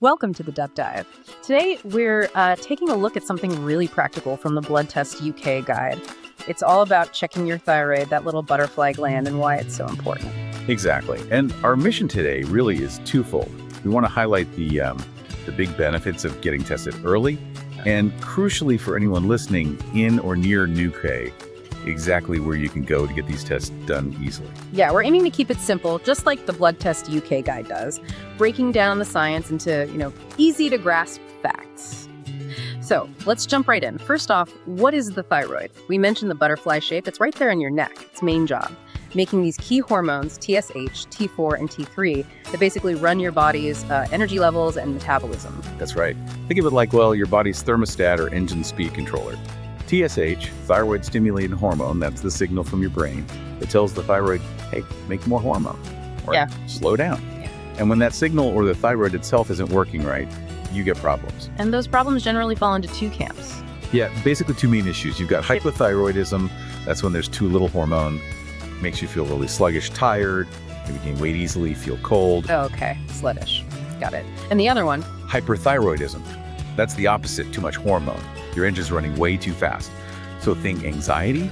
Welcome to the Deep Dive. Today, we're taking a look at something really practical from the Blood Test UK guide. It's all about checking your thyroid, that little butterfly gland, and why it's so important. Exactly. And our mission today really is twofold. We want to highlight the big benefits of getting tested early, and crucially for anyone listening in or near Newquay, exactly where you can go to get these tests done easily. Yeah, we're aiming to keep it simple, just like the Blood Test UK guide does, breaking down the science into, easy to grasp facts. So let's jump right in. First off, what is the thyroid? We mentioned the butterfly shape. It's right there in your neck. Its main job, making these key hormones, TSH, T4, and T3, that basically run your body's energy levels and metabolism. That's right. Think of it like, your body's thermostat or engine speed controller. TSH, Thyroid Stimulating Hormone, that's the signal from your brain. It tells the thyroid, hey, make more hormone, or slow down. Yeah. And when that signal or the thyroid itself isn't working right, you get problems. And those problems generally fall into two camps. Yeah, basically two main issues. You've got hypothyroidism, that's when there's too little hormone, makes you feel really sluggish, tired, maybe gain weight easily, feel cold. Oh, okay, sluttish. Got it. And the other one? Hyperthyroidism. That's the opposite, too much hormone. Your engine's running way too fast. So think anxiety,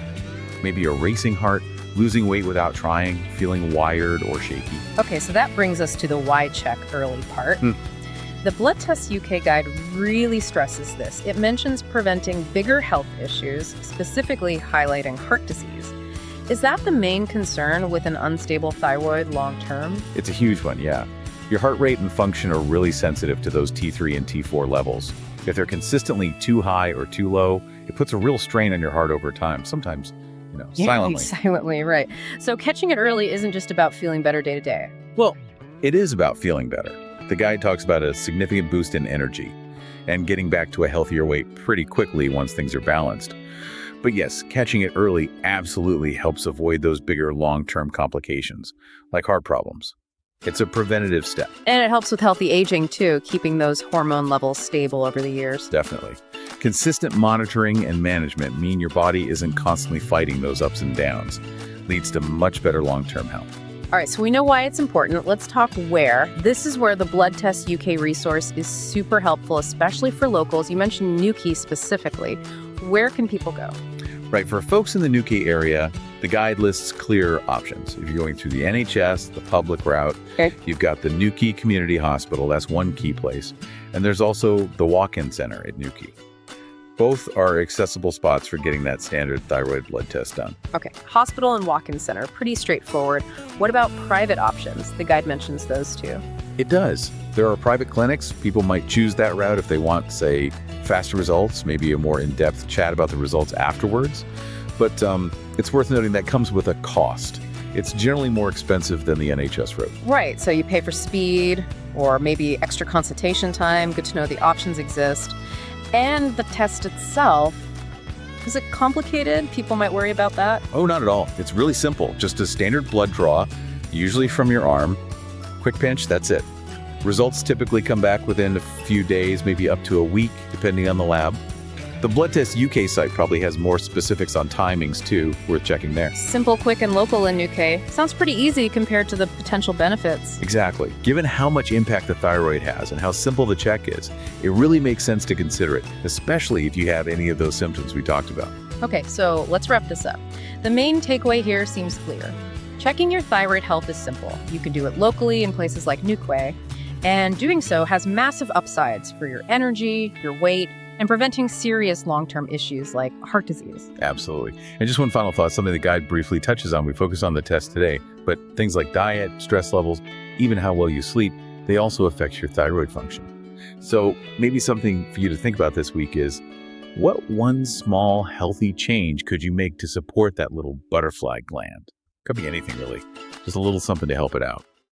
maybe a racing heart, losing weight without trying, feeling wired or shaky. Okay, so that brings us to the why check early part. The Blood Test UK guide really stresses this. It mentions preventing bigger health issues, specifically highlighting heart disease. Is that the main concern with an unstable thyroid long-term? It's a huge one, yeah. Your heart rate and function are really sensitive to those T3 and T4 levels. If they're consistently too high or too low, it puts a real strain on your heart over time, sometimes, silently. Silently, right. So catching it early isn't just about feeling better day to day. Well, it is about feeling better. The guide talks about a significant boost in energy and getting back to a healthier weight pretty quickly once things are balanced. But yes, catching it early absolutely helps avoid those bigger long-term complications, like heart problems. It's a preventative step. And it helps with healthy aging, too, keeping those hormone levels stable over the years. Definitely. Consistent monitoring and management mean your body isn't constantly fighting those ups and downs. Leads to much better long-term health. All right, so we know why it's important. Let's talk where. This is where the Blood Test UK resource is super helpful, especially for locals. You mentioned Newquay specifically. Where can people go? Right, for folks in the Newquay area, the guide lists clear options. If you're going through the NHS, the public route, you've got the Newquay Community Hospital, that's one key place. And there's also the walk-in center at Newquay. Both are accessible spots for getting that standard thyroid blood test done. Okay, hospital and walk-in center, pretty straightforward. What about private options? The guide mentions those too. It does. There are private clinics. People might choose that route if they want, say, faster results, maybe a more in-depth chat about the results afterwards. But it's worth noting that comes with a cost. It's generally more expensive than the NHS route. Right, so you pay for speed or maybe extra consultation time. Good to know the options exist. And the test itself, is it complicated? People might worry about that. Oh, not at all. It's really simple. Just a standard blood draw, usually from your arm. Quick pinch, that's it. Results typically come back within a few days, maybe up to a week, depending on the lab. The Blood Test UK site probably has more specifics on timings too, worth checking there. Simple, quick, and local in Newquay. Sounds pretty easy compared to the potential benefits. Exactly. Given how much impact the thyroid has and how simple the check is, it really makes sense to consider it, especially if you have any of those symptoms we talked about. Okay, so let's wrap this up. The main takeaway here seems clear. Checking your thyroid health is simple. You can do it locally in places like Newquay, and doing so has massive upsides for your energy, your weight, and preventing serious long-term issues like heart disease. Absolutely. And just one final thought, something the guide briefly touches on. We focus on the test today, but things like diet, stress levels, even how well you sleep, they also affect your thyroid function. So maybe something for you to think about this week is, what one small healthy change could you make to support that little butterfly gland? Could be anything really, just a little something to help it out.